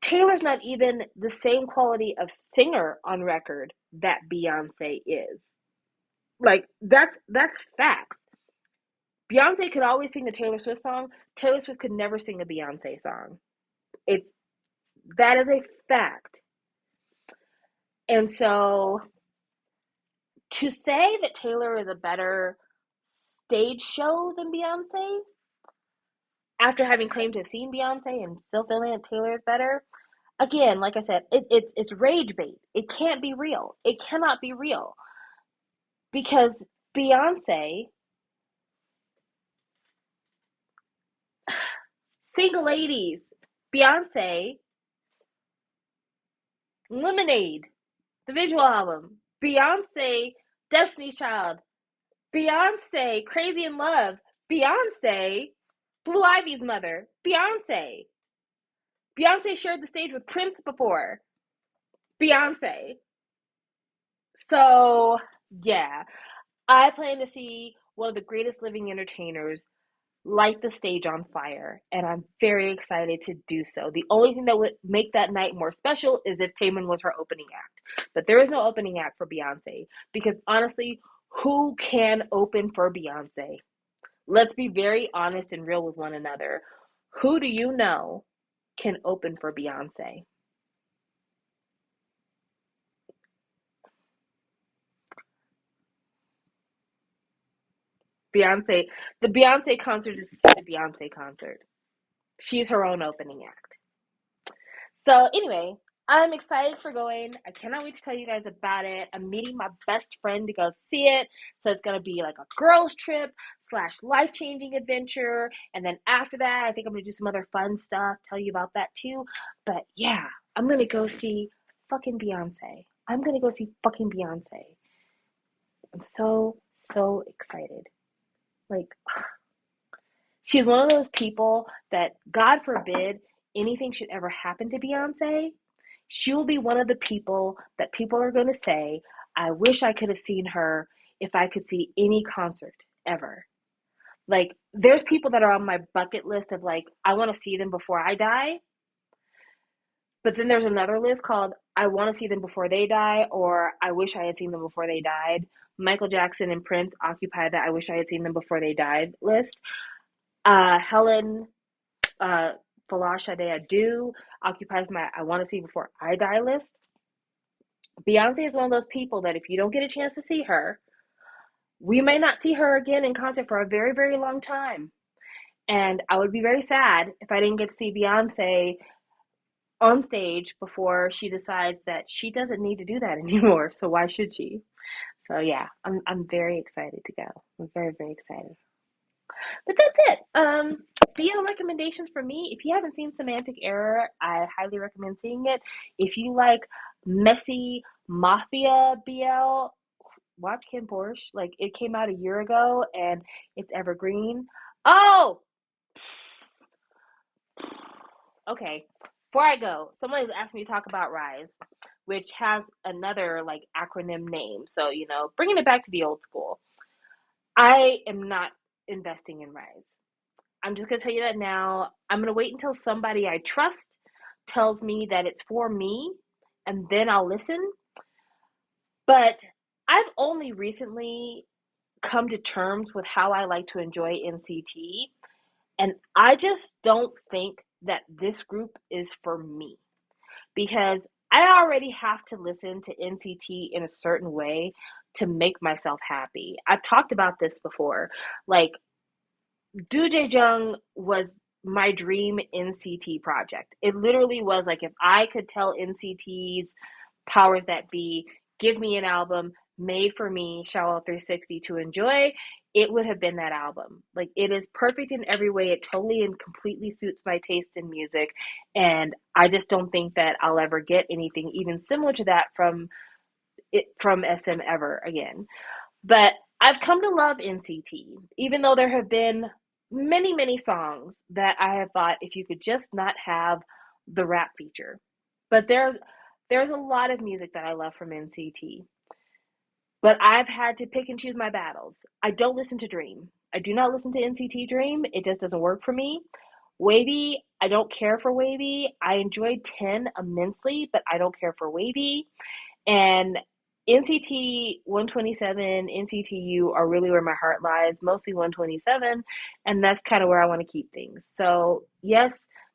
Taylor's not even the same quality of singer on record that Beyonce is. Like that's facts. Beyonce could always sing a Taylor Swift song. Taylor Swift could never sing a Beyonce song. It's that is a fact. And so to say that Taylor is a better stage show than Beyonce, after having claimed to have seen Beyonce and still feeling that Taylor is better, again, like I said, it's rage bait. It can't be real. It cannot be real because Beyonce, single ladies, Beyonce, Lemonade, the visual album, Beyonce, Destiny's Child, Beyonce, Crazy in Love, Beyonce, Blue Ivy's mother, Beyonce. Beyonce shared the stage with Prince before. Beyonce. So, yeah, I plan to see one of the greatest living entertainers light the stage on fire, and I'm very excited to do so. The only thing that would make that night more special is if Taemin was her opening act. But there is no opening act for Beyonce because honestly, who can open for Beyonce? Let's be very honest and real with one another. Who do you know can open for Beyonce? Beyonce, the Beyonce concert is the Beyonce concert. She's her own opening act. So anyway, I'm excited for going. I cannot wait to tell you guys about it. I'm meeting my best friend to go see it. So it's gonna be like a girls trip slash life changing adventure. And then after that, I think I'm gonna do some other fun stuff. Tell you about that too. But yeah, I'm gonna go see fucking Beyonce. I'm gonna go see fucking Beyonce. I'm so excited. Like she's one of those people that, God forbid, anything should ever happen to Beyonce. She will be one of the people that people are going to say, I wish I could have seen her if I could see any concert ever. Like, there's people that are on my bucket list of like, I want to see them before I die. But then there's another list called I want to see them before they die, or I wish I had seen them before they died. Michael Jackson and Prince occupy that I wish I had seen them before they died list. Helen uh, Falasha De Adu occupies my I want to see before I die list. Beyonce is one of those people that if you don't get a chance to see her, we may not see her again in concert for a very long time. And I would be very sad if I didn't get to see Beyonce on stage before she decides that she doesn't need to do that anymore. So why should she? So yeah, I'm very excited to go. I'm very excited. But that's it. BL recommendations for me. If you haven't seen Semantic Error, I highly recommend seeing it. If you like messy mafia BL, watch Kim Porsche. Like it came out a year ago and it's evergreen. Oh, okay. Before I go, someone has asked me to talk about Rise, which has another like acronym name. So bringing it back to the old school. I am not investing in Rise. I'm just going to tell you that now. I'm going to wait until somebody I trust tells me that it's for me, and then I'll listen. But I've only recently come to terms with how I like to enjoy NCT, and I just don't think that this group is for me because I already have to listen to NCT in a certain way to make myself happy. I've talked about this before. Like, Do Jung was my dream NCT project. It literally was like if I could tell NCT's powers that be, give me an album made for me, Charlotte 360, to enjoy, it would have been that album. Like it is perfect in every way. It totally and completely suits my taste in music. And I just don't think that I'll ever get anything even similar to that from SM ever again. But I've come to love NCT, even though there have been many songs that I have thought if you could just not have the rap feature. But there's a lot of music that I love from NCT. But I've had to pick and choose my battles. I don't listen to Dream. I do not listen to NCT Dream. It just doesn't work for me. Wavy, I don't care for Wavy. I enjoyed 10 immensely, but I don't care for Wavy. And NCT 127, NCTU are really where my heart lies, mostly 127, and that's kind of where I want to keep things. So, yes,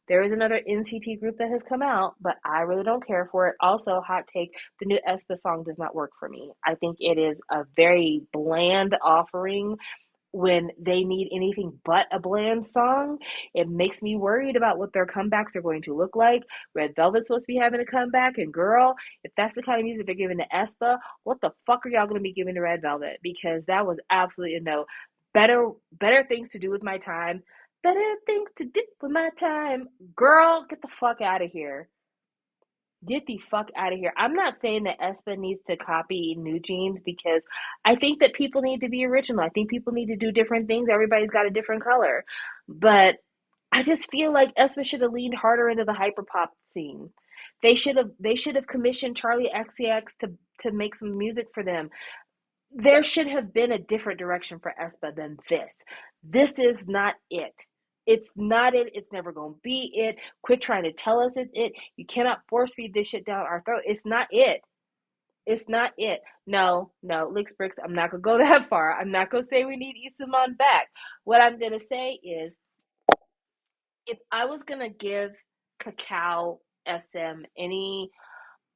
there is another NCT group that has come out, but I really don't care for it. Also, hot take, the new aespa song does not work for me. I think it is a very bland offering when they need anything but a bland song. It makes me worried about what their comebacks are going to look like. Red Velvet's supposed to be having a comeback, and girl, if that's the kind of music they're giving to aespa, what the fuck are y'all going to be giving to Red Velvet? Because that was absolutely a no. Better things to do with my time. Better things to do with my time. Girl, get the fuck out of here. Get the fuck out of here. I'm not saying that aespa needs to copy New Jeans because I think that people need to be original. I think people need to do different things. Everybody's got a different color. But I just feel like aespa should have leaned harder into the hyperpop scene. They should have commissioned Charlie XCX to make some music for them. There should have been a different direction for aespa than this. This is not it. It's not it. It's never going to be it. Quit trying to tell us it's it. You cannot force feed this shit down our throat. It's not it. It's not it. No, no, Licks Bricks, I'm not going to go that far. I'm not going to say we need Isuman back. What I'm going to say is, if I was going to give Cacao SM any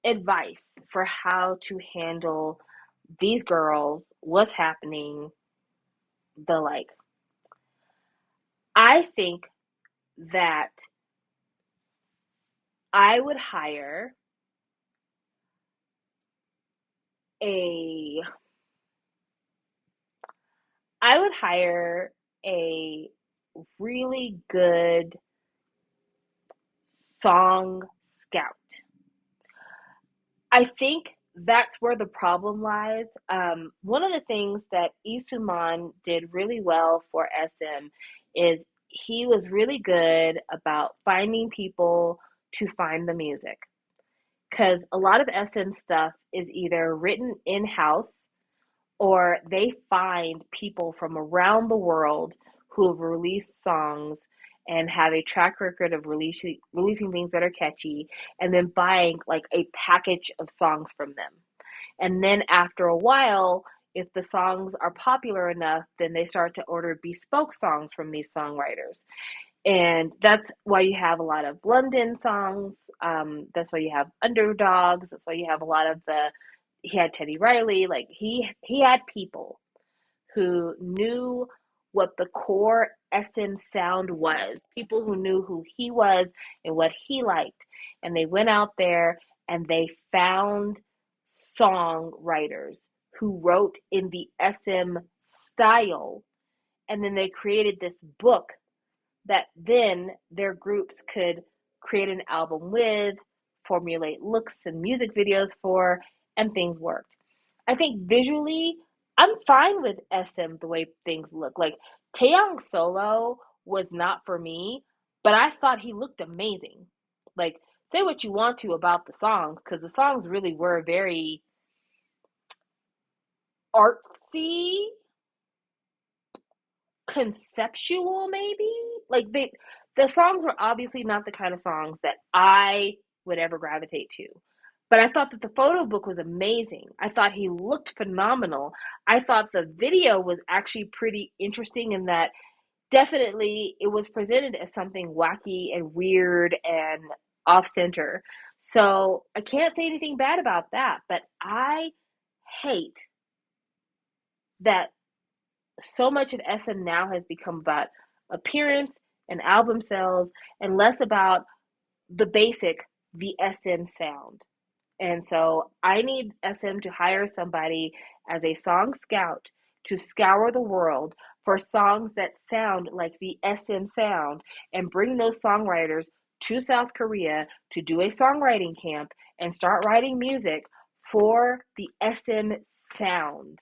advice for how to handle these girls, what's happening, the like, I think that I would hire a I would hire a really good song scout. I think that's where the problem lies. One of the things that Isuman did really well for SM is he was really good about finding people to find the music. Because a lot of SM stuff is either written in house or they find people from around the world who have released songs and have a track record of releasing things that are catchy, and then buying like a package of songs from them. And then after a while, if the songs are popular enough, then they start to order bespoke songs from these songwriters. And that's why you have a lot of London songs. That's why you have Underdogs. That's why you have a lot of the. He had Teddy Riley. Like he had people who knew what the core SM sound was. People who knew who he was and what he liked, and they went out there and they found songwriters who wrote in the SM style, and then they created this book that then their groups could create an album with, formulate looks and music videos for, and things worked. I think visually, I'm fine with SM the way things look. Like Taeyong Solo was not for me, but I thought he looked amazing. Like, say what you want to about the songs, because the songs really were very artsy, conceptual maybe. Like the songs were obviously not the kind of songs that I would ever gravitate to. But I thought that the photo book was amazing. I thought he looked phenomenal. I thought the video was actually pretty interesting in that definitely it was presented as something wacky and weird and off center. So I can't say anything bad about that, but I hate that so much of SM now has become about appearance and album sales and less about the basic, the SM sound. And so I need SM to hire somebody as a song scout to scour the world for songs that sound like the SM sound and bring those songwriters to South Korea to do a songwriting camp and start writing music for the SM sound.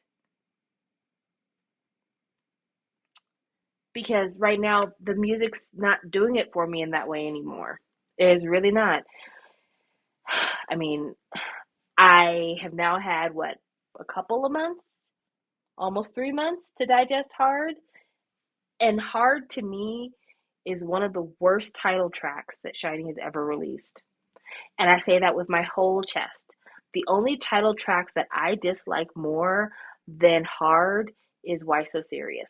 Because right now the music's not doing it for me in that way anymore. It is really not. I mean, I have now had what, a couple of months, almost 3 months to digest Hard, and Hard to me is one of the worst title tracks that SHINee has ever released, and I say that with my whole chest. The only title track that I dislike more than Hard is Why So Serious.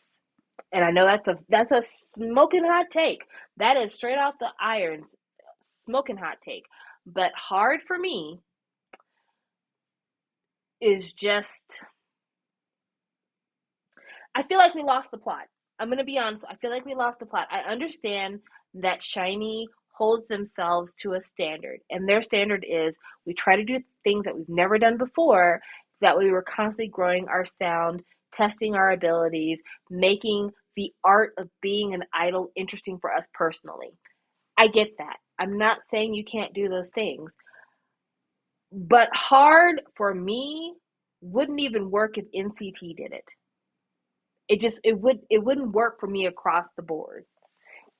And I know that's a smoking hot take. That is straight off the irons, smoking hot take. But Hard for me is just, I feel like we lost the plot. I'm gonna be honest. I feel like we lost the plot. I understand that SHINee holds themselves to a standard, and their standard is we try to do things that we've never done before, so that we were constantly growing our sound, testing our abilities, making the art of being an idol interesting for us personally. I get that. I'm not saying you can't do those things, but Hard for me wouldn't even work if NCT did it. It wouldn't work for me across the board.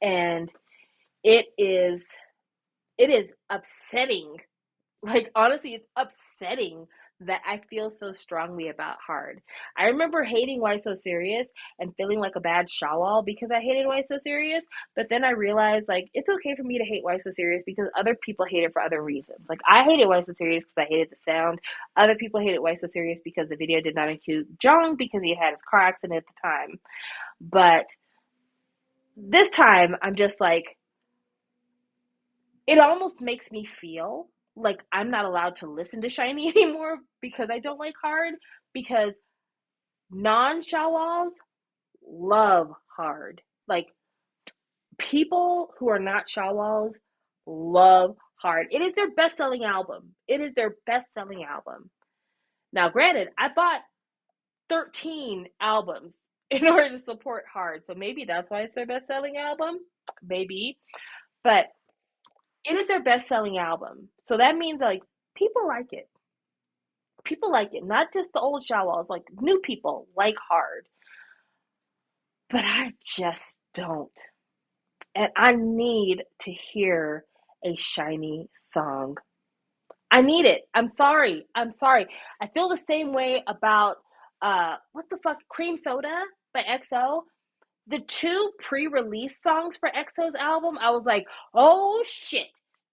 And it is it is upsetting. Like honestly, it's upsetting that I feel so strongly about Hard. I remember hating Why So Serious and feeling like a bad shawal because I hated Why So Serious, but then I realized like it's okay for me to hate Why So Serious because other people hate it for other reasons. Like I hated Why So Serious because I hated the sound. Other people hated Why So Serious because the video did not include Jung because he had his car accident at the time. But this time I'm just like it almost makes me feel like I'm not allowed to listen to Shiny anymore because I don't like Hard because non-shawals love Hard. Like people who are not shawals love Hard. It is their best-selling album. It is their best-selling album. Now, granted, I bought 13 albums in order to support Hard, so maybe that's why it's their best-selling album. Maybe, but it is their best-selling album. So that means like people like it. People like it, not just the old shawals, like new people like Hard. But I just don't. And I need to hear a Shiny song. I need it. I'm sorry. I'm sorry. I feel the same way about what the fuck, Cream Soda by EXO. The two pre-release songs for EXO's album, I was like, oh shit,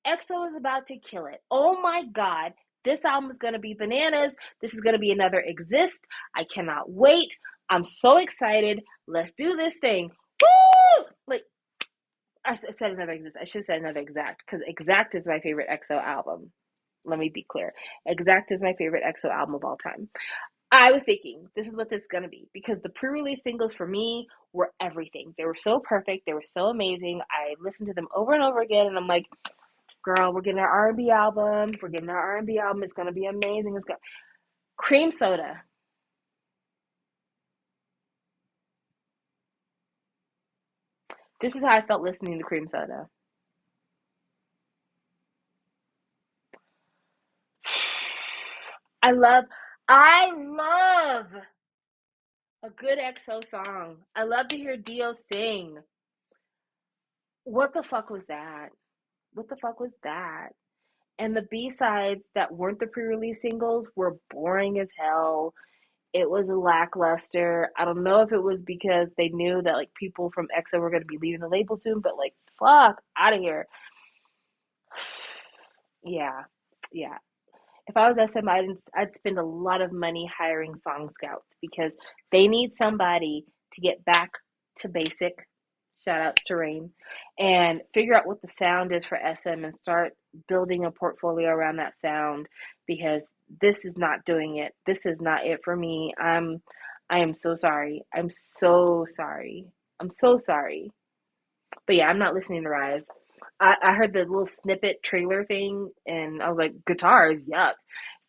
EXO is about to kill it. Oh my god, this album is gonna be bananas. This is gonna be another Exist. I cannot wait. I'm so excited. Let's do this thing. Woo! Like I said another Exist. I should have said another Exact because Exact is my favorite EXO album. Let me be clear. Exact is my favorite EXO album of all time. I was thinking this is what this is going to be because the pre-release singles for me were everything. They were so perfect. They were so amazing. I listened to them over and over again, and I'm like, "Girl, we're getting our R&B album. We're getting our R&B album. It's going to be amazing." It's going Cream Soda. This is how I felt listening to Cream Soda. I love, I love a good EXO song. I love to hear Dio sing. What the fuck was that? What the fuck was that? And the B-sides that weren't the pre-release singles were boring as hell. It was lackluster. I don't know if it was because they knew that like people from EXO were going to be leaving the label soon, but like fuck out of here. Yeah, yeah. If I was SM, I'd spend a lot of money hiring song scouts because they need somebody to get back to basic. Shout out to Rain, and figure out what the sound is for SM and start building a portfolio around that sound because this is not doing it. This is not it for me. I am so sorry. I'm so sorry. I'm so sorry. But yeah, I'm not listening to Rise. I heard the little snippet trailer thing and I was like, guitars, yuck.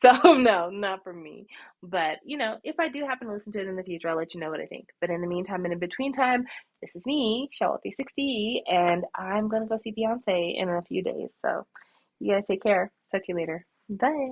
So no, not for me. But if I do happen to listen to it in the future, I'll let you know what I think. But in the meantime and in between time, this is me, Charlotte 360, and I'm gonna go see Beyonce in a few days. So you guys take care. Talk to you later. Bye.